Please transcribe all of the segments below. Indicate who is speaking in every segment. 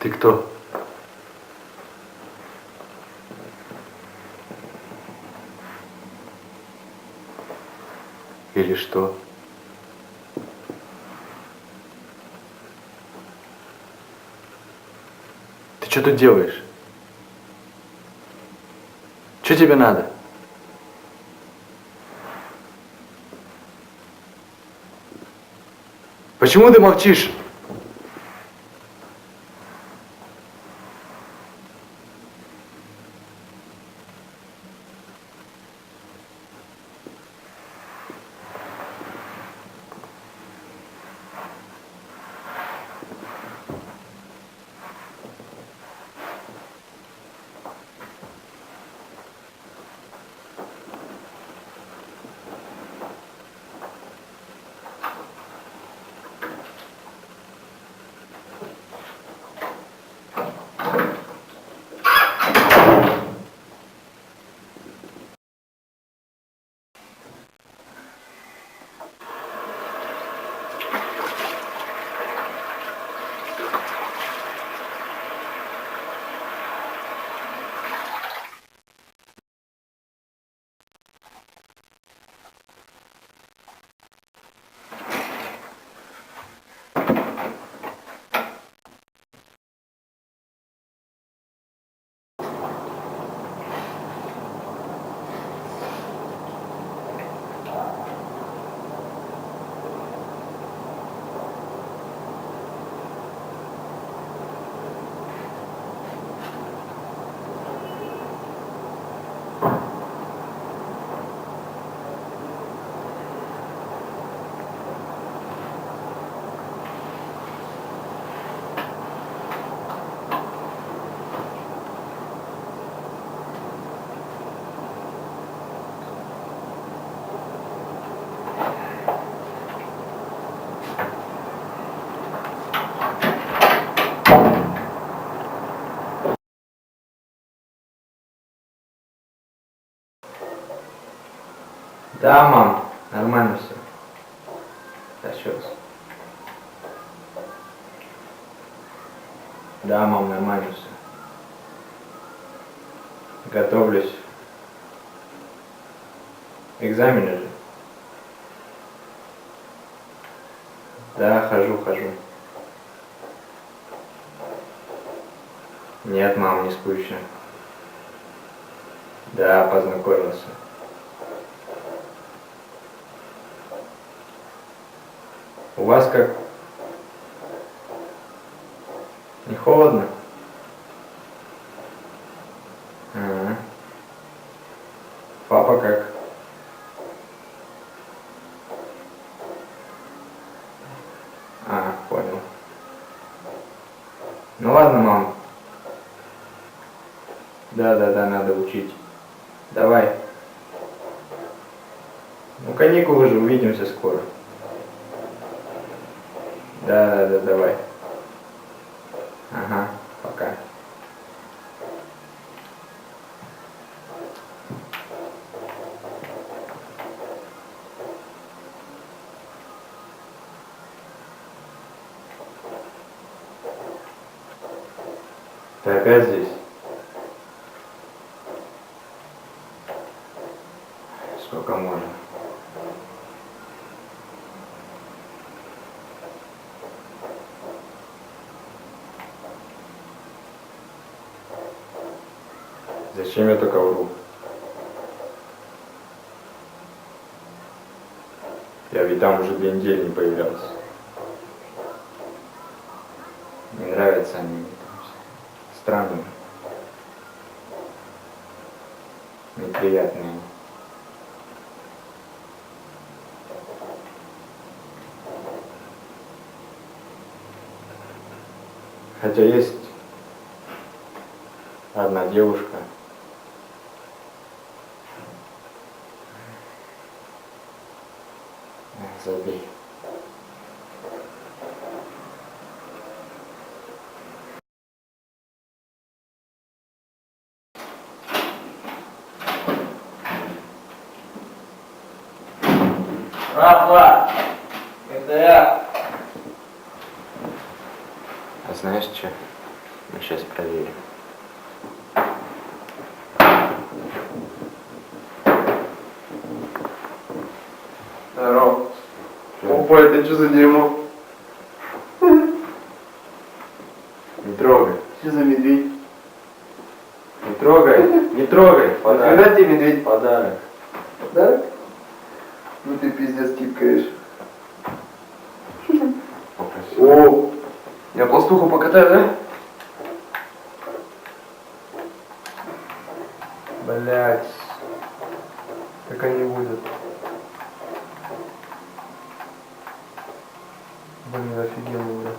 Speaker 1: Ты кто? Или что? Ты что тут делаешь? Что тебе надо? Почему ты молчишь?
Speaker 2: Да, мам, нормально все. Да, еще раз. Да, мам, нормально все. Готовлюсь. Экзамены же. Да, хожу. Нет, мам, не скучно. Да, познакомился. У вас как? Не холодно? Ага. Папа как? А, понял. Ну ладно, мам. Да, надо учить. Давай. Ну, каникулы же, увидимся скоро. Да, давай. Ага, пока. Ты опять здесь? Сколько можно? Зачем я только вру? Я ведь там уже 2 недели не появлялся. Не нравятся они мне там все. Странные. Неприятные. Хотя есть одна девушка. Забей.
Speaker 3: Папа, это я.
Speaker 2: А знаешь что? Мы сейчас проверим.
Speaker 3: Здорово. Опа, это что за дерьмо?
Speaker 2: Не трогай.
Speaker 3: Что за медведь?
Speaker 2: Не трогай. Не трогай. Подарок.
Speaker 3: Когда тебе медведь?
Speaker 2: Подарок.
Speaker 3: Да? Ну ты пиздец типкаешь.
Speaker 2: Попроси.
Speaker 3: О, я пластуху покатаю, да? Блять. Как они будут. Блин, офигенно, бля.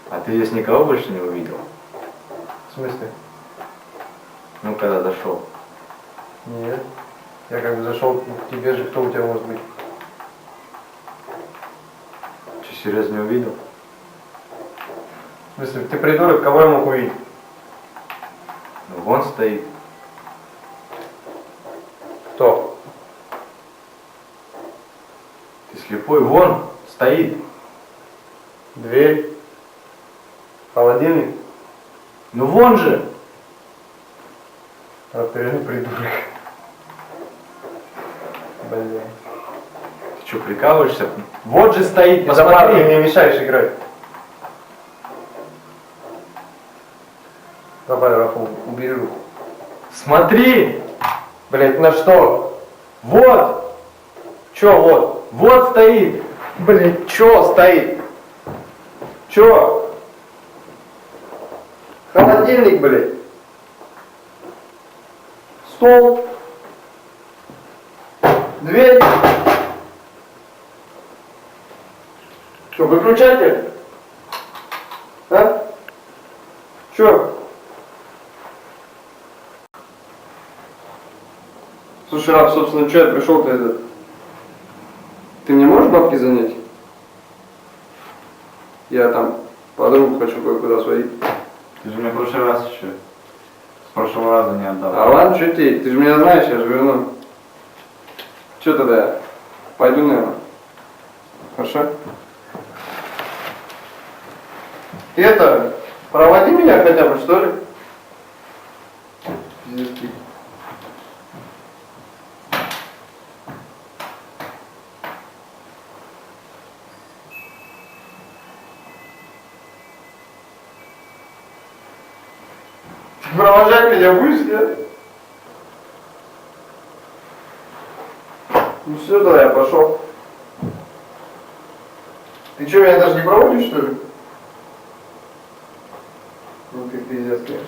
Speaker 2: А ты здесь никого больше не увидел?
Speaker 3: В смысле?
Speaker 2: Ну, когда зашел.
Speaker 3: Нет. Я как бы зашел к тебе же, кто у тебя может быть?
Speaker 2: Че, серьезно не увидел?
Speaker 3: В смысле, ты придурок, кого я мог увидеть?
Speaker 2: Ну, вон стоит.
Speaker 3: Кто?
Speaker 2: Ты слепой, вон стоит.
Speaker 3: Дверь? Холодильник?
Speaker 2: Ну, вон же.
Speaker 3: А ты реально придурок. Блин.
Speaker 2: Ты что, прикалываешься? Вот же стоит,
Speaker 3: Запар, ты
Speaker 2: посмотри.
Speaker 3: мне мешаешь играть. Давай, Рафу, убери руку.
Speaker 2: Смотри.
Speaker 3: Блять, на что?
Speaker 2: Вот.
Speaker 3: Чё вот?
Speaker 2: Вот стоит.
Speaker 3: Блять, чё стоит? Чё? Холодильник, блять. Стол. Дверь. Что, выключатель? А? Чё? Слушай, Раф, собственно, что я пришел-то этот? Ты мне можешь бабки занять? Я там подругу хочу кое-куда сводить.
Speaker 2: Ты же мне в прошлый раз еще. С прошлого раза не отдал.
Speaker 3: А ладно, что ты же меня знаешь, я же верну. Что тогда я? Пойду, наверное. Хорошо? Ты это, проводи меня хотя бы, что ли? Пиздец. Ты провожать меня будешь, нет? Ну все, тогда я пошел. Ты что, меня даже не проводишь, что ли? Ну ты пиздец, конечно.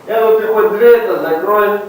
Speaker 3: Я ну ты хоть дверь-то закрой.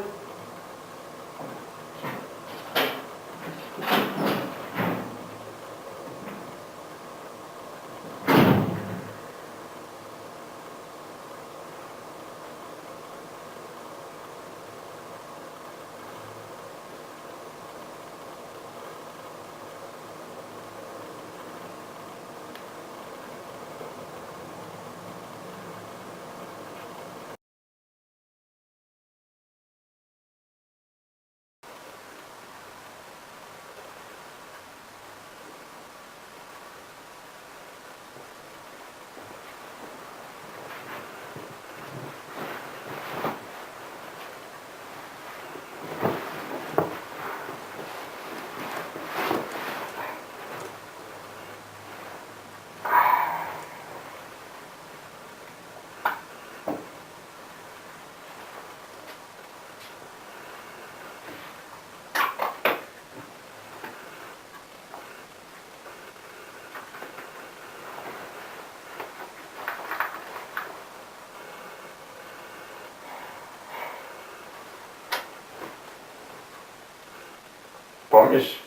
Speaker 4: Помнишь,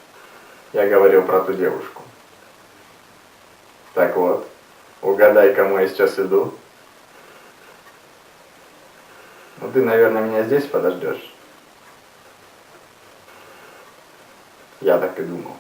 Speaker 4: я говорил про ту девушку? Так вот, угадай, кому я сейчас иду. Ну ты, наверное, меня здесь подождешь. Я так и думал.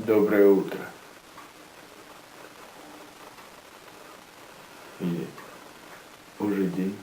Speaker 1: Доброе утро. Или уже день.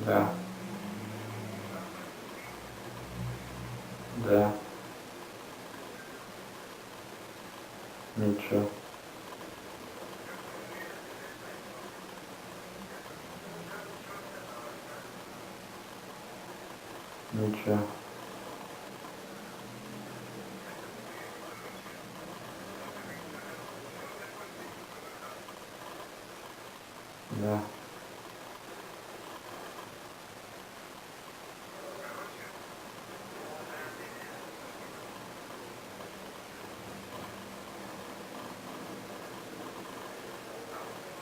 Speaker 2: Да. Да. Ничего. Ничего. Да.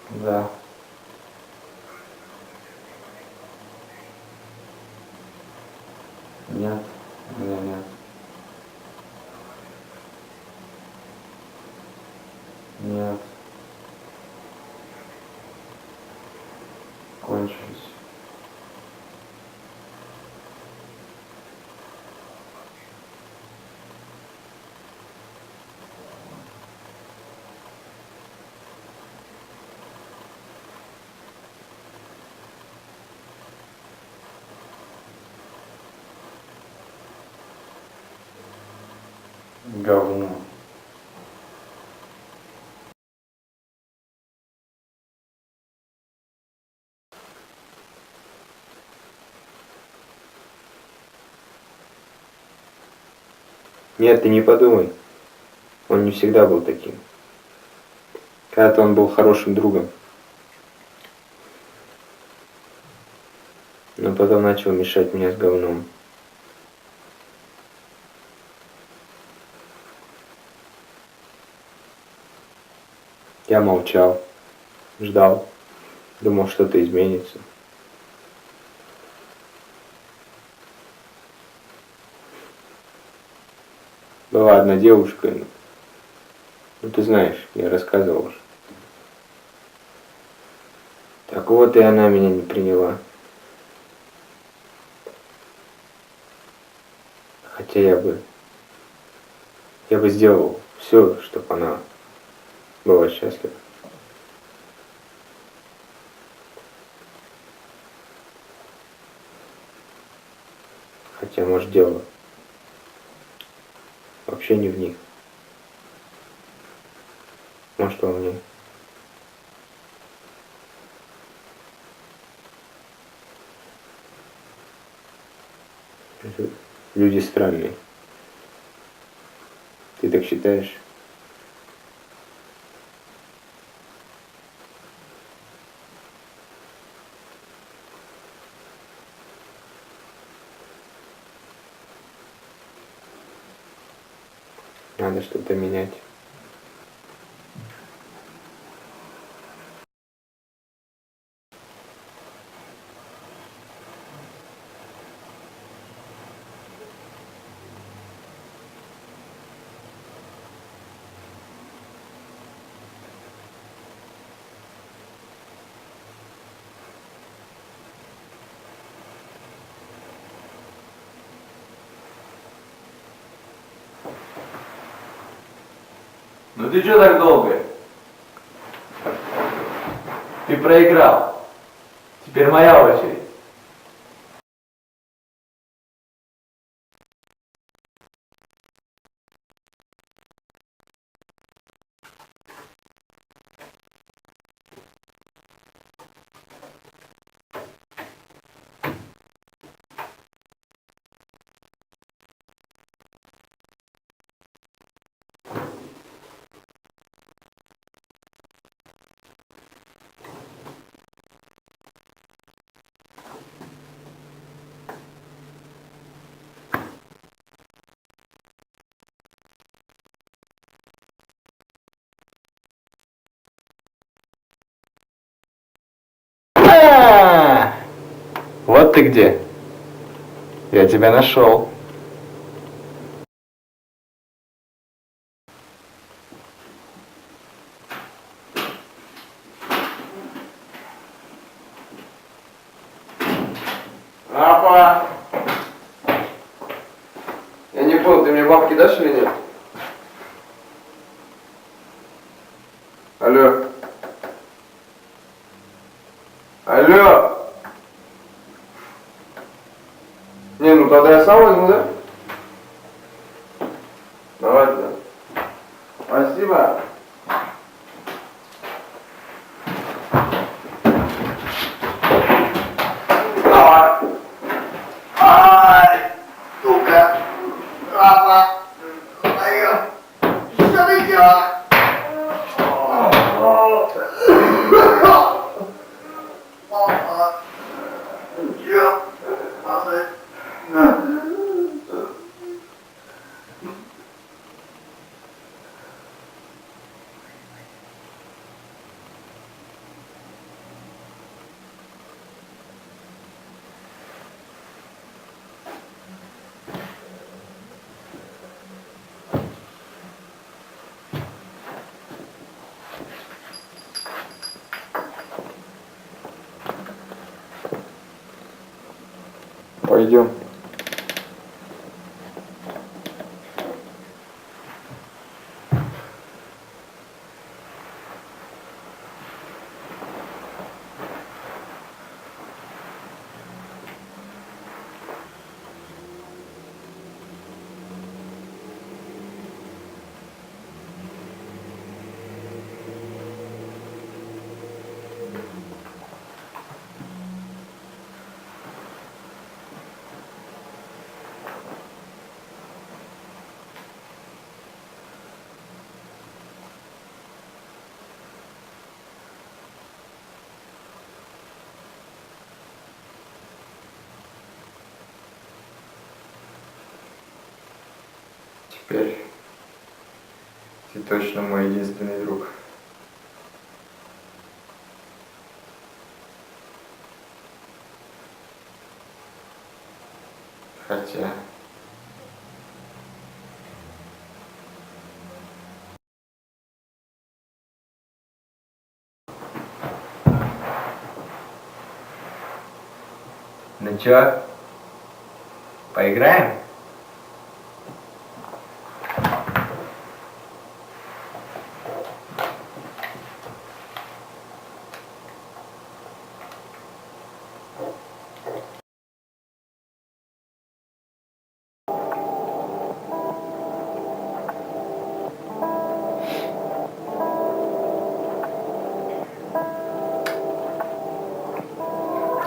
Speaker 2: Да. Нет. Меня нет. Нет. Кончились. Говно. Нет, ты не подумай. Он не всегда был таким. Когда-то он был хорошим другом. Но потом начал мешать мне с говном. Я молчал, ждал, думал, что-то изменится. Была одна девушка, ну ты знаешь, я рассказывал уже. Так вот и она меня не приняла. Хотя я бы сделал все, чтобы она была счастлива. Хотя, может, дело вообще не в них. Ну что в ней? Люди странные. Ты так считаешь? Надо что-то менять.
Speaker 3: Ну ты чё так долго? Ты проиграл. Теперь моя очередь. Вот ты где. Я тебя нашел. Апа! Я не понял, ты мне бабки дашь или нет? Алло. Алло. Не, ну тогда я сам возьму, да? Давай тогда. Спасибо. Давай. Ай, сука. Апа. Что ты делаешь? Пойдем. Теперь ты точно мой единственный друг. Хотя... Ну чё, поиграем?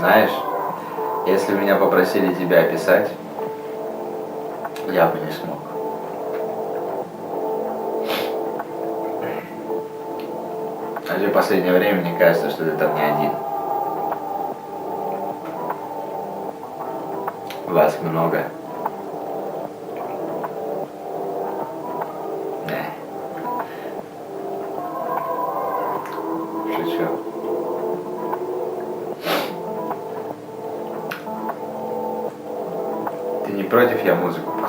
Speaker 5: Знаешь, если бы меня попросили тебя описать, я бы не смог. А в последнее время мне кажется, что ты там не один. Вас много. Шучу. Ты не против, я музыку